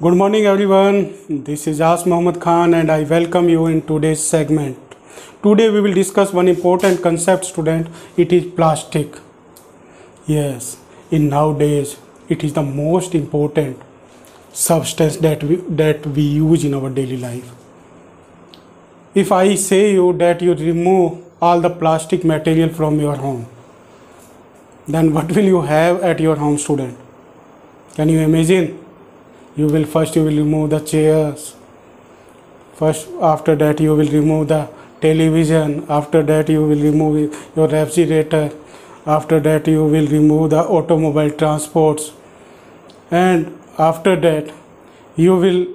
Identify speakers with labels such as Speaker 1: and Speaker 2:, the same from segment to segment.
Speaker 1: Good morning everyone. This is As Mohammad Khan and I welcome you in today's segment. Today we will discuss one important concept, student. It is plastic. Yes, in nowadays it is the most important substance that we use in our daily life. If I say you that you remove all the plastic material from your home, then what will you have at your home, student? Can you imagine? You will remove the chairs. First, after that you will remove the television. After that you will remove your refrigerator. After that you will remove the automobile transports. And after that you will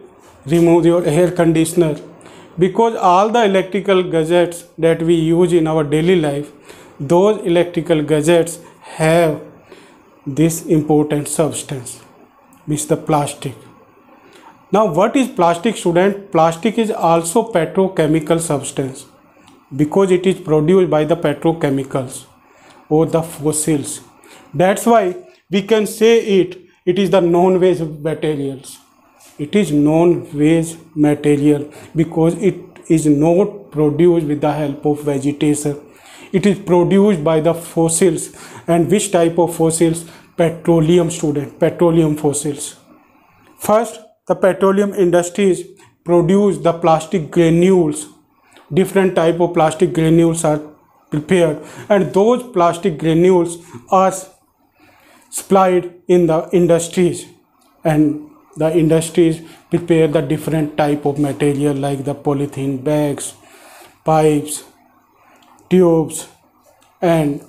Speaker 1: remove your air conditioner. Because all the electrical gadgets that we use in our daily life, those electrical gadgets have this important substance, which is the plastic. Now what is plastic, student? Plastic is also petrochemical substance because it is produced by the petrochemicals or the fossils. That's why we can say it is the non-waste materials. It is non-waste material because it is not produced with the help of vegetation. It is produced by the fossils. And which type of fossils? Petroleum, student. Petroleum fossils. First, the petroleum industries produce the plastic granules. Different type of plastic granules are prepared, and those plastic granules are supplied in the industries, and the industries prepare the different type of material like the polythene bags, pipes, tubes, and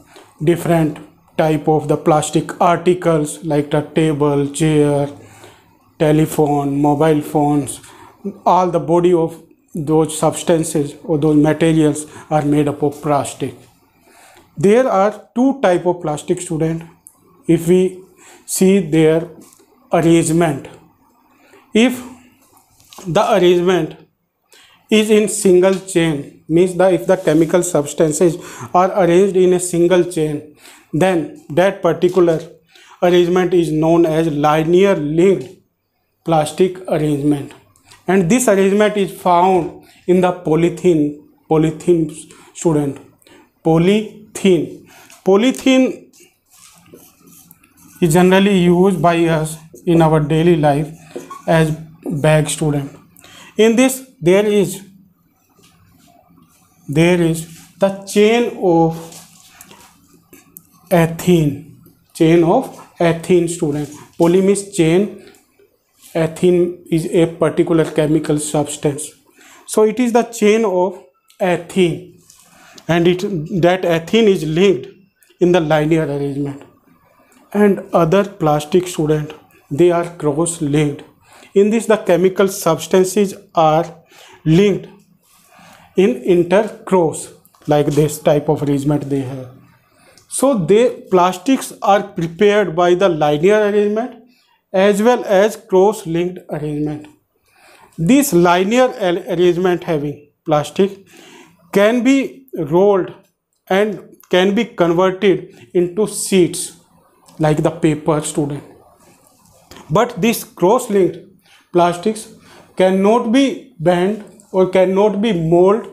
Speaker 1: different type of the plastic articles like the table, chair, telephone, mobile phones. All the body of those substances or those materials are made up of plastic. There are two type of plastic, student. If we see their arrangement, if the arrangement is in single chain, means that if the chemical substances are arranged in a single chain, then that particular arrangement is known as linear linked plastic arrangement. And this arrangement is found in the polythene student. Polythene is generally used by us in our daily life as bag, student. In this there is the chain of ethene, student. Poly means chain, ethene is a particular chemical substance. So it is the chain of ethene, and that ethene is linked in the linear arrangement. And other plastic, student, they are cross linked. In this the chemical substances are linked in intercross, like this type of arrangement they have. So plastics are prepared by the linear arrangement as well as cross-linked arrangement. This linear arrangement having plastic can be rolled and can be converted into sheets like the paper, student. But these cross-linked plastics cannot be bent or cannot be molded,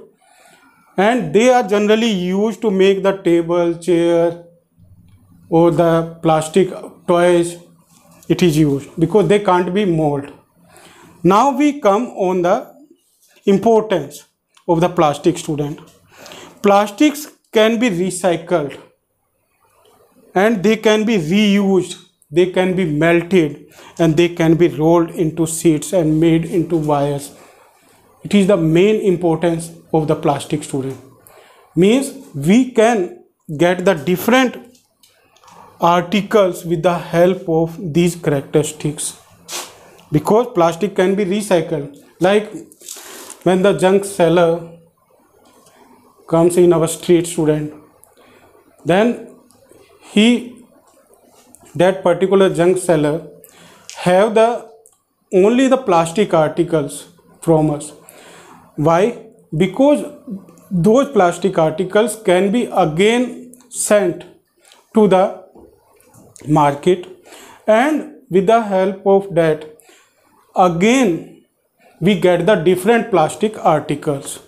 Speaker 1: and they are generally used to make the table, chair, or the plastic toys. It is used because they can't be molded. Now we come on the importance of the plastic, student. Plastics can be recycled and they can be reused, they can be melted, and they can be rolled into sheets and made into wires. It is the main importance of the plastic, student. Means we can get the different articles with the help of these characteristics, because plastic can be recycled. Like when the junk seller comes in our street, student, then that particular junk seller have only the plastic articles from us. Why? Because those plastic articles can be again sent to the market, and with the help of that again we get the different plastic articles.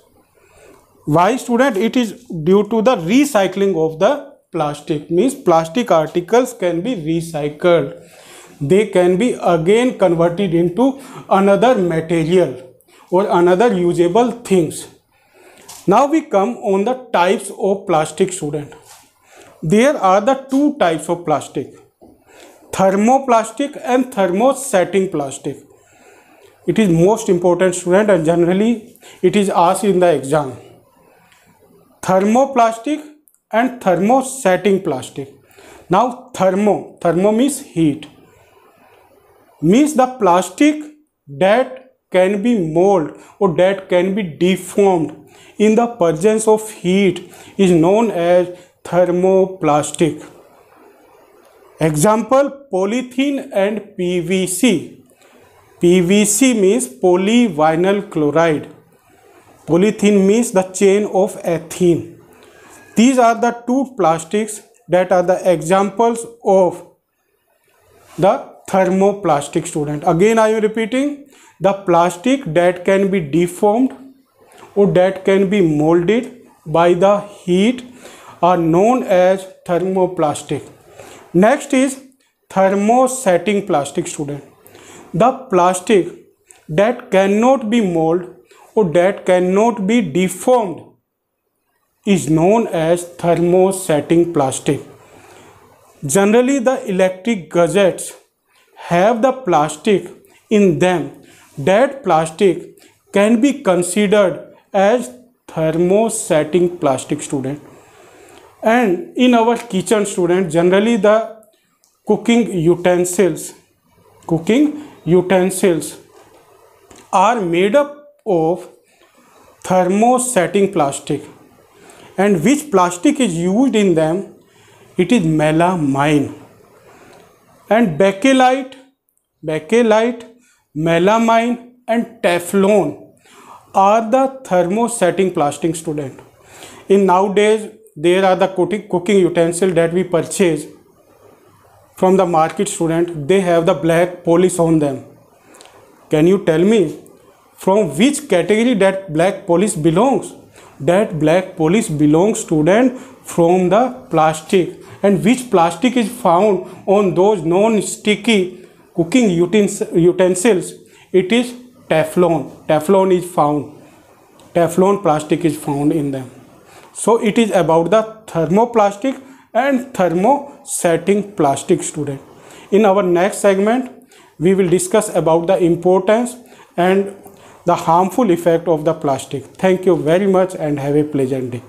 Speaker 1: Why, student? It is due to the recycling of the plastic. Means plastic articles can be recycled. They can be again converted into another material or another usable things. Now we come on the types of plastic, student. There are the two types of plastic: thermoplastic and thermosetting plastic. It is most important, student, and generally it is asked in the exam. Thermoplastic and thermosetting plastic. Now thermo means heat, means the plastic that can be molded or that can be deformed in the presence of heat is known as thermoplastic. Example: polythene and PVC. PVC means polyvinyl chloride. Polythene means the chain of ethene. These are the two plastics that are the examples of the thermoplastic, student. Again I am repeating, the plastic that can be deformed or that can be molded by the heat are known as thermoplastic. Next is thermosetting plastic, student. The plastic that cannot be molded or that cannot be deformed is known as thermosetting plastic. Generally the electric gadgets have the plastic in them. That plastic can be considered as thermosetting plastic, student. And in our kitchen, student, generally the cooking utensils are made up of thermosetting plastic. And which plastic is used in them? It is melamine. And bakelite, melamine and Teflon are the thermosetting plastic, student. In nowadays there are the cooking utensils that we purchase from the market, student. They have the black polish on them. Can you tell me from which category that black polish belongs? That black polish belongs, student, from the plastic. And which plastic is found on those non-sticky cooking utensils? It is Teflon. Teflon is found. Teflon plastic is found in them. So it is about the thermoplastic and thermosetting plastic, student. In our next segment, we will discuss about the importance and the harmful effect of the plastic. Thank you very much and have a pleasant day.